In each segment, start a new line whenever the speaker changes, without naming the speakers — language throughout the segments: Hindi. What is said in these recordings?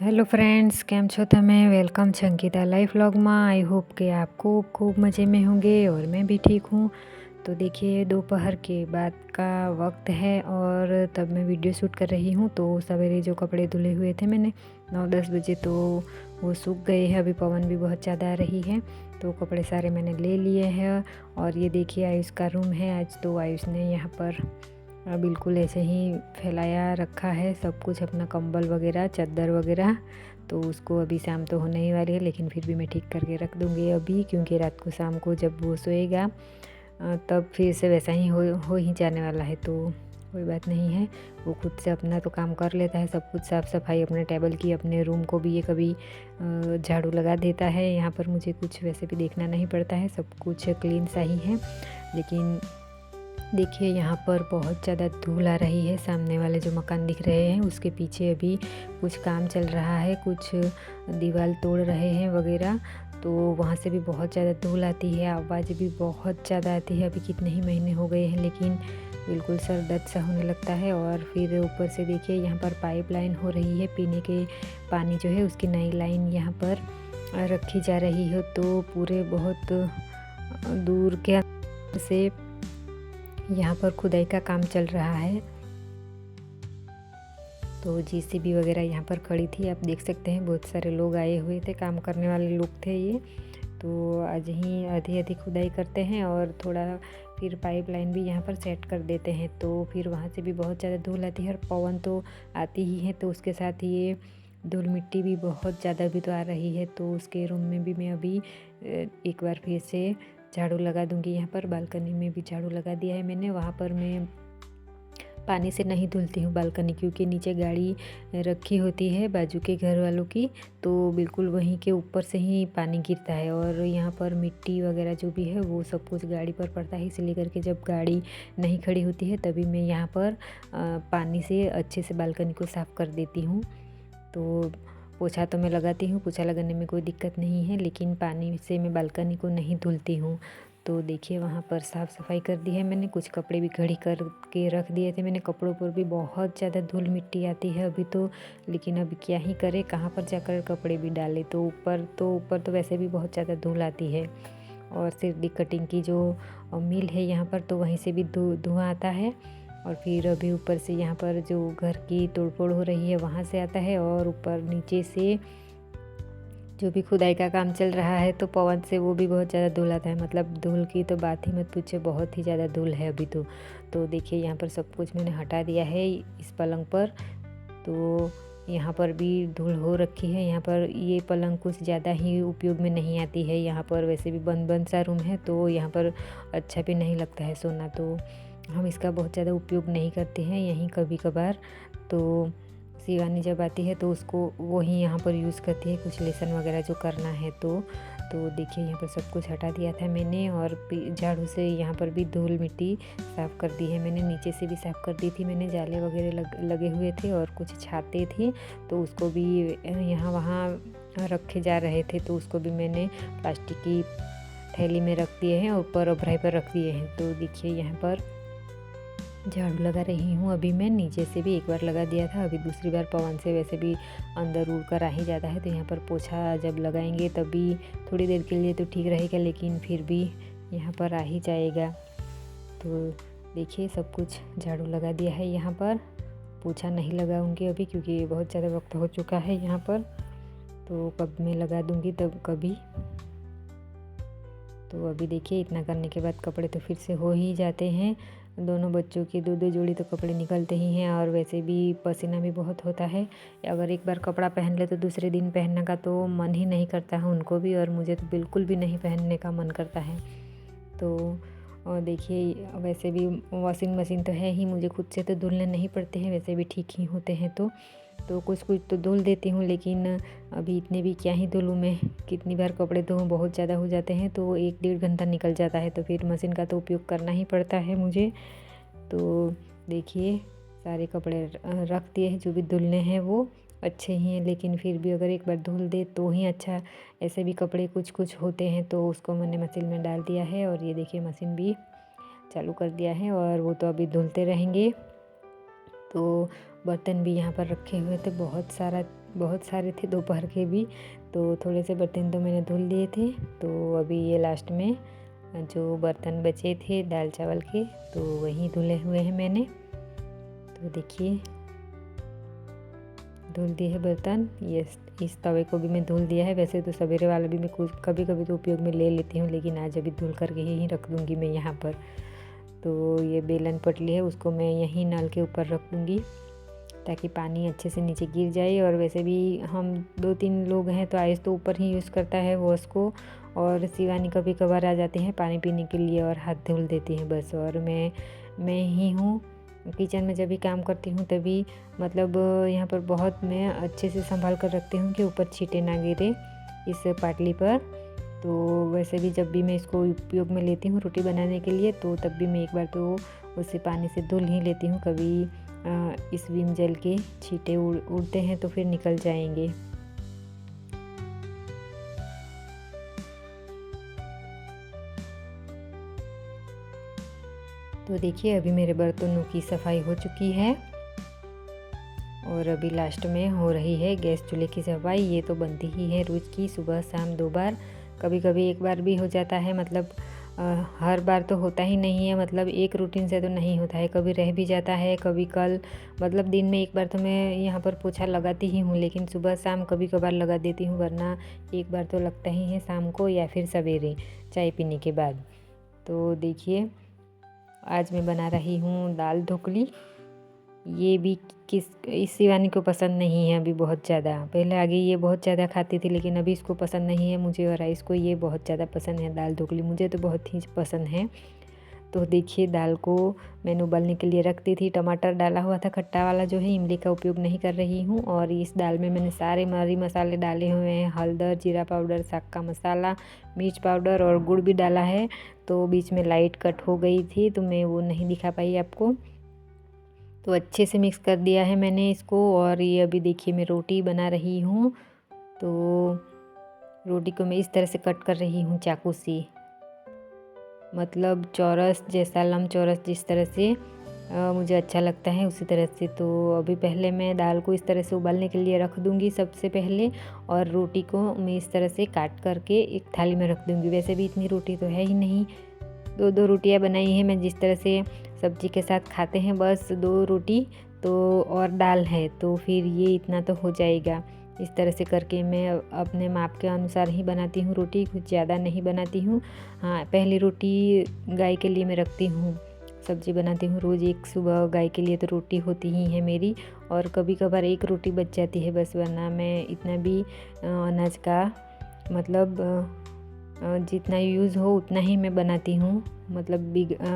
હેલો फ्रेंड्स, કેમ છો તમે? वेलकम છે अंकिता लाइफ व्लॉग में। आई होप कि आप खूब मज़े में होंगे और मैं भी ठीक हूँ। तो देखिए, दोपहर के बाद का वक्त है और तब मैं वीडियो शूट कर रही हूँ। तो सवेरे जो कपड़े धुले हुए थे मैंने 9-10 बजे, तो वो सूख गए हैं। अभी पवन भी बहुत ज़्यादा आ रही है, तो कपड़े सारे मैंने ले लिए हैं। और ये देखिए, आयुष का रूम है। आज तो आयुष ने यहाँ पर बिल्कुल ऐसे ही फैलाया रखा है सब कुछ, अपना कंबल वगैरह, चादर वगैरह। तो उसको अभी शाम तो होने ही वाली है, लेकिन फिर भी मैं ठीक करके रख दूँगी अभी, क्योंकि रात को शाम को जब वो सोएगा तब फिर से वैसा ही हो ही जाने वाला है। तो कोई बात नहीं है, वो खुद से अपना तो काम कर लेता है, सब कुछ साफ़ सफाई अपने टेबल की, अपने रूम को भी ये कभी झाड़ू लगा देता है। यहाँ पर मुझे कुछ वैसे भी देखना नहीं पड़ता है, सब कुछ क्लीन सा ही है। लेकिन देखिए, यहाँ पर बहुत ज़्यादा धूल आ रही है। सामने वाले जो मकान दिख रहे हैं उसके पीछे अभी कुछ काम चल रहा है, कुछ दीवार तोड़ रहे हैं वगैरह। तो वहाँ से भी बहुत ज़्यादा धूल आती है, आवाज़ भी बहुत ज़्यादा आती है। अभी कितने ही महीने हो गए हैं, लेकिन बिल्कुल सर दर्द सा होने लगता है। और फिर ऊपर से देखिए, यहाँ पर पाइप लाइन हो रही है, पीने के पानी जो है उसकी नई लाइन यहाँ पर रखी जा रही है। तो पूरे बहुत दूर के से यहाँ पर खुदाई का काम चल रहा है। तो जेसीबी वगैरह यहाँ पर खड़ी थी, आप देख सकते हैं। बहुत सारे लोग आए हुए थे, काम करने वाले लोग थे ये। तो आज ही आधी खुदाई करते हैं और थोड़ा फिर पाइप लाइन भी यहाँ पर सेट कर देते हैं। तो फिर वहाँ से भी बहुत ज़्यादा धूल आती है और पवन तो आती ही है, तो उसके साथ ये धूल मिट्टी भी बहुत ज़्यादा भी तो आ रही है। तो उसके रूम में भी मैं अभी एक बार फिर से झाड़ू लगा दूंगी। यहाँ पर बालकनी में भी झाड़ू लगा दिया है मैंने। वहाँ पर मैं पानी से नहीं धुलती हूँ बालकनी, क्योंकि नीचे गाड़ी रखी होती है बाजू के घर वालों की, तो बिल्कुल वहीं के ऊपर से ही पानी गिरता है। और यहाँ पर मिट्टी वगैरह जो भी है वो सब कुछ गाड़ी पर पड़ता है, इसलिए करके जब गाड़ी नहीं खड़ी होती है तभी मैं यहाँ पर पानी से अच्छे से बालकनी को साफ़ कर देती हूँ। तो पोछा तो मैं लगाती हूँ, पोछा लगाने में कोई दिक्कत नहीं है, लेकिन पानी से मैं बालकनी को नहीं धुलती हूँ। तो देखिए, वहाँ पर साफ़ सफाई कर दी है मैंने। कुछ कपड़े भी घड़ी कर के रख दिए थे मैंने। कपड़ों पर भी बहुत ज़्यादा धूल मिट्टी आती है अभी तो, लेकिन अभी क्या ही करे, कहाँ पर जाकर कपड़े भी डाले। तो ऊपर तो वैसे भी बहुत ज़्यादा धूल आती है। और सिर्फ कटिंग की जो मिल है यहाँ पर, तो वहीं से भी धुआँ आता है। और फिर अभी ऊपर से यहाँ पर जो घर की तोड़फोड़ हो रही है वहाँ से आता है। और ऊपर नीचे से जो भी खुदाई का काम चल रहा है, तो पवन से वो भी बहुत ज़्यादा धूल आता है। मतलब धूल की तो बात ही मत पूछे, बहुत ही ज़्यादा धूल है अभी तो देखिए, यहाँ पर सब कुछ मैंने हटा दिया है इस पलंग पर। तो यहाँ पर भी धूल हो रखी है। यहाँ पर ये पलंग कुछ ज़्यादा ही उपयोग में नहीं आती है। यहाँ पर वैसे भी बंद सा रूम है, तो यहाँ पर अच्छा भी नहीं लगता है सोना। तो हम इसका बहुत ज़्यादा उपयोग नहीं करते हैं, यहीं कभी कभार। तो शिवानी जब आती है तो उसको वो ही यहाँ पर यूज़ करती है, कुछ लेसन वगैरह जो करना है। तो देखिए, यहाँ पर सब कुछ हटा दिया था मैंने। और झाड़ू से यहाँ पर भी धूल मिट्टी साफ़ कर दी है मैंने। नीचे से भी साफ़ कर दी थी मैंने, जाले वगैरह लगे हुए थे और कुछ छाते थे, तो उसको भी यहाँ वहाँ रखे जा रहे थे, तो उसको भी मैंने प्लास्टिक की थैली में रख दिए हैं, ऊपर उभराई पर रख दिए हैं। तो देखिए, यहाँ पर झाड़ू लगा रही हूँ अभी मैं। नीचे से भी एक बार लगा दिया था, अभी दूसरी बार पवन से वैसे भी अंदर उड़ कर आ ही जाता है। तो यहाँ पर पोछा जब लगाएंगे तभी थोड़ी देर के लिए तो ठीक रहेगा, लेकिन फिर भी यहाँ पर आ ही जाएगा। तो देखिए, सब कुछ झाड़ू लगा दिया है। यहाँ पर पोछा नहीं लगाऊंगी अभी, क्योंकि बहुत ज़्यादा वक्त हो चुका है यहाँ पर। तो कब मैं लगा दूँगी तब कभी। तो अभी देखिए, इतना करने के बाद कपड़े तो फिर से हो ही जाते हैं। दोनों बच्चों की दो जोड़ी तो कपड़े निकलते ही हैं, और वैसे भी पसीना भी बहुत होता है। अगर एक बार कपड़ा पहन ले तो दूसरे दिन पहनने का तो मन ही नहीं करता है उनको भी, और मुझे तो बिल्कुल भी नहीं पहनने का मन करता है। तो और देखिए, वैसे भी वॉशिंग मशीन तो है ही, मुझे खुद से तो धुलने नहीं पड़ते हैं, वैसे भी ठीक ही होते हैं। तो कुछ तो धुल देती हूँ, लेकिन अभी इतने भी क्या ही धुलूँ मैं, कितनी बार कपड़े धोऊँ, बहुत ज़्यादा हो जाते हैं। तो 1-1.5 घंटा निकल जाता है, तो फिर मशीन का तो उपयोग करना ही पड़ता है मुझे। तो देखिए, सारे कपड़े रख दिए हैं, जो भी धुलने हैं वो अच्छे ही हैं, लेकिन फिर भी अगर एक बार धुल दे तो ही अच्छा। ऐसे भी कपड़े कुछ होते हैं, तो उसको मैंने मशीन में डाल दिया है। और ये देखिए, मशीन भी चालू कर दिया है, और वो तो अभी धुलते रहेंगे। तो बर्तन भी यहाँ पर रखे हुए थे, बहुत सारा बहुत सारे थे दोपहर के भी, तो थोड़े से बर्तन तो मैंने धुल दिए थे। तो अभी ये लास्ट में जो बर्तन बचे थे दाल चावल के, तो वही धुले हुए हैं मैंने। तो देखिए धुल दिए हैं बर्तन। ये इस तवे को भी मैं धुल दिया है। वैसे तो सवेरे वाला भी मैं कुछ कभी कभी तो उपयोग में ले लेती हूँ, लेकिन आज अभी धुल करके ही रख दूँगी मैं यहाँ पर। तो ये बेलन पटली है, उसको मैं यहीं नल के ऊपर रख दूँगी ताकि पानी अच्छे से नीचे गिर जाए। और वैसे भी हम 2-3 लोग हैं तो आयुष तो ऊपर ही यूज़ करता है वॉश को, और शिवानी कभी कभार आ जाते हैं पानी पीने के लिए और हाथ धुल देती हैं बस। और मैं ही हूँ किचन में जब भी काम करती हूँ तभी मतलब यहाँ पर बहुत मैं अच्छे से संभाल कर रखती हूँ कि ऊपर छींटे ना गिरे इस पाटली पर। तो वैसे भी जब भी मैं इसको उपयोग में लेती हूँ रोटी बनाने के लिए, तो तब भी मैं एक बार तो उसे पानी से धुल ही लेती हूँ। कभी इस विम जेल के छींटे उड़ते हैं तो फिर निकल जाएंगे। तो देखिए अभी मेरे बर्तनों की सफाई हो चुकी है और अभी लास्ट में हो रही है गैस चूल्हे की सफाई। ये तो बनती ही है रोज़ की, सुबह शाम 2 बार, कभी कभी एक बार भी हो जाता है। मतलब हर बार तो होता ही नहीं है, मतलब एक रूटीन से तो नहीं होता है, कभी रह भी जाता है, कभी कल। मतलब दिन में एक बार तो मैं यहाँ पर पोछा लगाती ही हूँ, लेकिन सुबह शाम कभी कभार लगा देती हूँ, वरना एक बार तो लगता ही है शाम को या फिर सवेरे चाय पीने के बाद। तो देखिए आज मैं बना रही हूँ दाल ढोकली। ये भी इस शिवानी को पसंद नहीं है अभी बहुत ज़्यादा। पहले आगे ये बहुत ज़्यादा खाती थी, लेकिन अभी इसको पसंद नहीं है। मुझे और आयुष को ये बहुत ज़्यादा पसंद है दाल ढोकली, मुझे तो बहुत ही पसंद है। तो देखिए दाल को मैंने उबलने के लिए रख दी थी। टमाटर डाला हुआ था खट्टा वाला जो है, इमली का उपयोग नहीं कर रही हूँ। और इस दाल में मैंने सारे मरी मसाले डाले हुए हैं, हल्दर, जीरा पाउडर, साग का मसाला, मिर्च पाउडर और गुड़ भी डाला है। तो बीच में लाइट कट हो गई थी तो मैं वो नहीं दिखा पाई आपको। तो अच्छे से मिक्स कर दिया है मैंने इसको। और ये अभी देखिए मैं रोटी बना रही हूँ। तो रोटी को मैं इस तरह से कट कर रही हूँ चाकू से, मतलब चौरस जैसा, लंबचौरस जिस तरह से मुझे अच्छा लगता है उसी तरह से। तो अभी पहले मैं दाल को इस तरह से उबालने के लिए रख दूँगी सबसे पहले, और रोटी को मैं इस तरह से काट करके एक थाली में रख दूँगी। वैसे भी इतनी रोटी तो है ही नहीं, 2-2 रोटियाँ बनाई हैं मैं, जिस तरह से सब्जी के साथ खाते हैं, बस 2 रोटी तो और दाल है, तो फिर ये इतना तो हो जाएगा। इस तरह से करके मैं अपने माप के अनुसार ही बनाती हूँ रोटी, कुछ ज़्यादा नहीं बनाती हूँ। हाँ, पहली रोटी गाय के लिए मैं रखती हूँ, सब्जी बनाती हूँ रोज़ एक सुबह गाय के लिए, तो रोटी होती ही है मेरी। और कभी कभार एक रोटी बच जाती है बस, वरना मैं इतना भी अनाज का मतलब जितना यूज़ हो उतना ही मैं बनाती हूँ। मतलब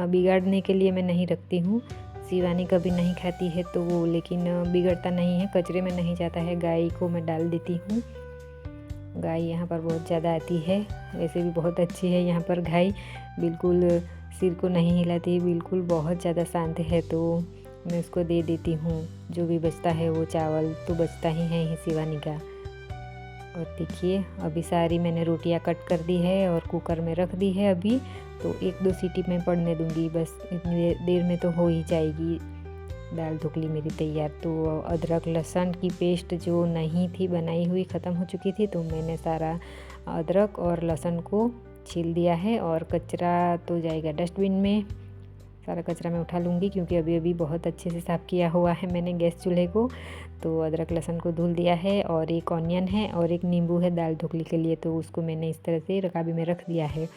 बिगाड़ने के लिए मैं नहीं रखती हूँ। शिवानी कभी नहीं खाती है तो वो, लेकिन बिगड़ता नहीं है, कचरे में नहीं जाता है। गाय को मैं डाल देती हूँ। गाय यहाँ पर बहुत ज़्यादा आती है, वैसे भी बहुत अच्छी है यहाँ पर गाय, बिल्कुल सिर को नहीं हिलाती, बिल्कुल बहुत ज़्यादा शांत है। तो मैं उसको दे देती हूँ, जो भी बचता है वो चावल तो बचता ही है ही शिवानी का। और देखिए अभी सारी मैंने रोटियां कट कर दी है और कुकर में रख दी है अभी। तो 1-2 सीटी में पड़ने दूंगी, बस इतनी देर में तो हो ही जाएगी दाल ढोकली मेरी तैयार। तो अदरक लहसुन की पेस्ट जो नहीं थी बनाई हुई, ख़त्म हो चुकी थी, तो मैंने सारा अदरक और लहसुन को छील दिया है। और कचरा तो जाएगा डस्टबिन में, सारा कचरा मैं उठा लूँगी, क्योंकि अभी अभी बहुत अच्छे से साफ़ किया हुआ है मैंने गैस चूल्हे को। तो अदरक लहसुन को धुल दिया है, और एक ऑनियन है और एक नींबू है दाल ढोकली के लिए, तो उसको मैंने इस तरह से रकाबी में रख दिया है।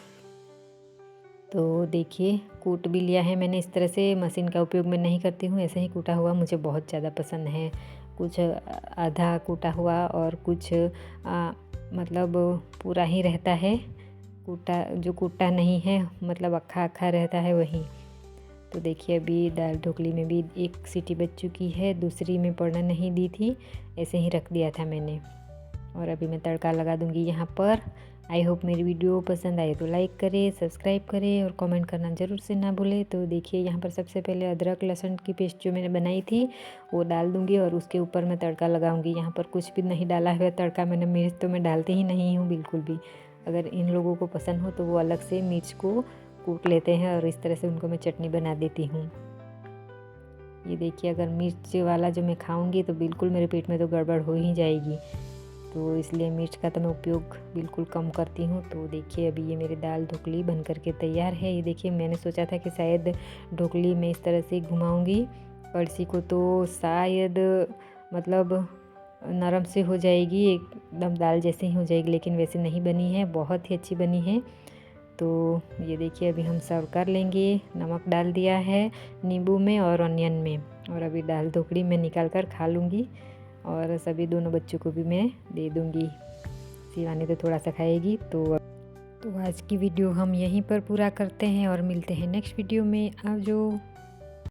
तो देखिए कूट भी लिया है मैंने इस तरह से, मशीन का उपयोग मैं नहीं करती हूँ, ऐसे ही कूटा हुआ मुझे बहुत ज़्यादा पसंद है। कुछ आधा कूटा हुआ और कुछ मतलब पूरा ही रहता है, कूटा जो कूटा नहीं है, मतलब अक्खा अक्खा रहता है वही। तो देखिए अभी दाल ढोकली में भी 1 सीटी बच चुकी है, दूसरी में पड़ने नहीं दी थी, ऐसे ही रख दिया था मैंने। और अभी मैं तड़का लगा दूंगी यहाँ पर। आई होप मेरी वीडियो पसंद आए तो लाइक करें, सब्सक्राइब करें और कमेंट करना ज़रूर से ना भूलें। तो देखिए यहाँ पर सबसे पहले अदरक लहसुन की पेस्ट जो मैंने बनाई थी वो डाल दूँगी, और उसके ऊपर मैं तड़का लगाऊँगी। यहाँ पर कुछ भी नहीं डाला हुआ तड़का मैंने, मिर्च तो मैं डालती ही नहीं हूँ बिल्कुल भी। अगर इन लोगों को पसंद हो तो वो अलग से मिर्च को कूट लेते हैं, और इस तरह से उनको मैं चटनी बना देती हूँ। ये देखिए, अगर मिर्च वाला जो मैं खाऊंगी तो बिल्कुल मेरे पेट में तो गड़बड़ हो ही जाएगी, तो इसलिए मिर्च का तो मैं उपयोग बिल्कुल कम करती हूँ। तो देखिए अभी ये मेरी दाल ढोकली बन करके तैयार है। ये देखिए, मैंने सोचा था कि शायद ढोकली में इस तरह से घुमाऊंगी कड़छी को तो शायद मतलब नरम से हो जाएगी, एकदम दाल जैसे ही हो जाएगी, लेकिन वैसे नहीं बनी है, बहुत ही अच्छी बनी है। तो ये देखिए अभी हम सर्व कर लेंगे। नमक डाल दिया है नींबू में और ऑनियन में, और अभी दाल ढोकली मैं निकाल कर खा लूँगी और सभी दोनों बच्चों को भी मैं दे दूँगी। शिवानी तो थोड़ा सा खाएगी। तो आज की वीडियो हम यहीं पर पूरा करते हैं और मिलते हैं नेक्स्ट वीडियो में। आज जो